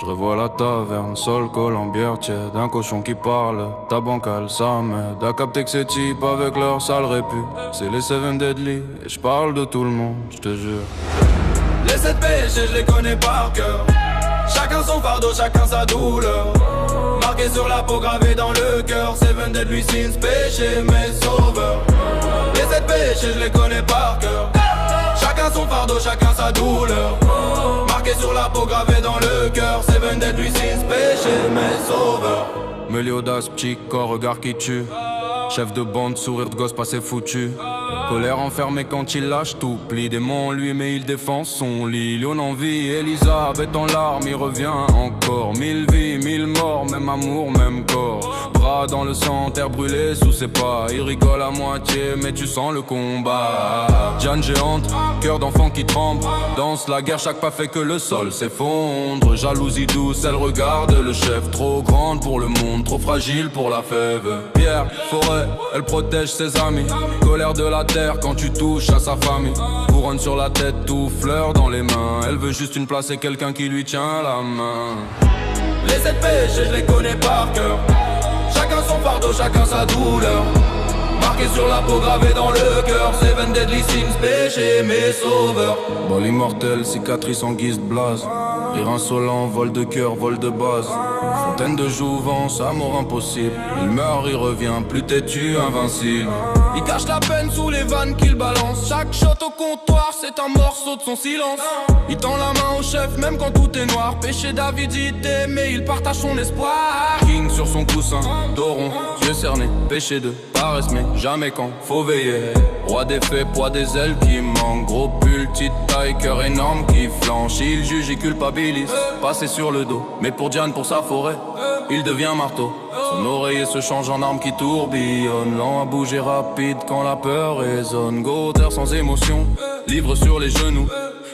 revois la taverne, sol, colombière tiède, un cochon qui parle, ta bancale, ça m'aide à capter que ces types avec leur sale répu, c'est les Seven Deadly, et je parle de tout le monde, je te jure. Les 7 péchés, je les connais par cœur. Chacun son fardeau, chacun sa douleur. Marqué sur la peau, gravé dans le cœur. Seven Deadly Sins, péché, mes sauveurs. Les 7 péchés, je les connais par cœur. Chacun son fardeau, chacun sa douleur. Marqué sur la peau, gravé dans le cœur. Seven Deadly Sins, péché, mes sauveurs. Mêlé audace, petit corps, regard qui tue. Chef de bande, sourire de gosse passé foutu. Colère enfermée quand il lâche tout. Plie démon lui mais il défend son lit. Lyon en vie, Elisabeth en larmes, il revient encore. 1000 vies, 1000 morts, même amour, même corps. Bras dans le sang, terre brûlée sous ses pas. Il rigole à moitié mais tu sens le combat. Diane géante, cœur d'enfant qui tremble. Danse la guerre, chaque pas fait que le sol s'effondre. Jalousie douce, elle regarde le chef. Trop grande pour le monde, trop fragile pour la fève. Pierre, forêt, elle protège ses amis. Colère de la terre quand tu touches à sa famille. Couronne sur la tête, tout fleur dans les mains. Elle veut juste une place et quelqu'un qui lui tient la main. Les 7 péchés, je les connais par cœur. Chacun son fardeau, chacun sa douleur. Marqué sur la peau, gravé dans le cœur. Seven Deadly Sins, péché, mes sauveurs. Bol immortel, cicatrice en guise de blase. Rire insolent, vol de cœur, vol de base. Fontaine de jouvence, amour impossible. Il meurt, il revient, plus têtu, invincible. Il cache la peine sous les vannes qu'il balance. Chaque shot au comptoir, c'est un morceau de son silence. Il tend la main au chef, même quand tout est noir. Péché d'avidité, mais il partage son espoir. King sur son coussin, dos rond, yeux cernés. Péché de paresse, mais jamais quand faut veiller. Roi des faits, poids des ailes qui manquent. Gros pull, petite taille, cœur énorme qui flanche. Il juge, il culpabilise, passé sur le dos. Mais pour Diane, pour sa forêt, il devient marteau. Son oreiller se change en arme qui tourbillonne. Lent à bouger rapide quand la peur résonne. Gauter sans émotion, livre sur les genoux.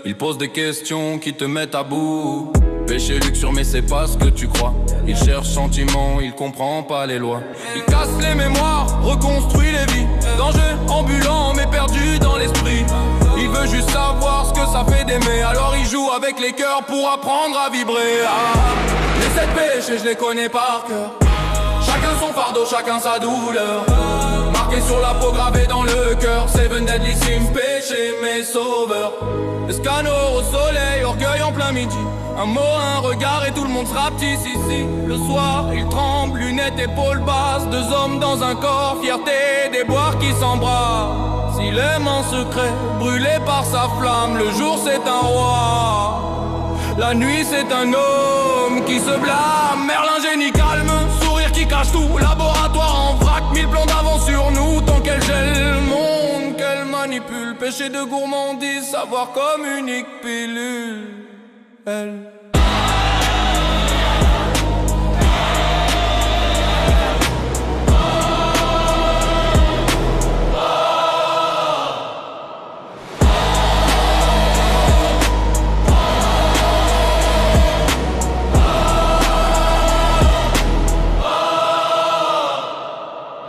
Il pose des questions qui te mettent à bout. Péché luxure mais c'est pas ce que tu crois. Il cherche sentiment, il comprend pas les lois. Il casse les mémoires, reconstruit les vies. Danger ambulant mais perdu dans l'esprit. Il veut juste savoir ce que ça fait d'aimer. Alors il joue avec les cœurs pour apprendre à vibrer. Les 7 péchés, je les connais par cœur. Chacun son fardeau, chacun sa douleur. Marqué sur la peau, gravé dans le cœur. Seven Deadly Sins, péché, mes sauveurs. Escanor au soleil, orgueil en plein midi. Un mot, un regard et tout le monde sera petit ici. Le soir, il tremble, lunettes, épaules basses. 2 hommes dans un corps, fierté, des boires qui s'embrassent. S'il aime en secret, brûlé par sa flamme. Le jour c'est un roi, la nuit c'est un homme qui se blâme. Merlin génie calme, sourire qui cache tout. Laboratoire en vrac, 1000 plans d'avance sur nous. Tant qu'elle gèle le monde, qu'elle manipule. Péché de gourmandise, savoir comme unique pilule. Elle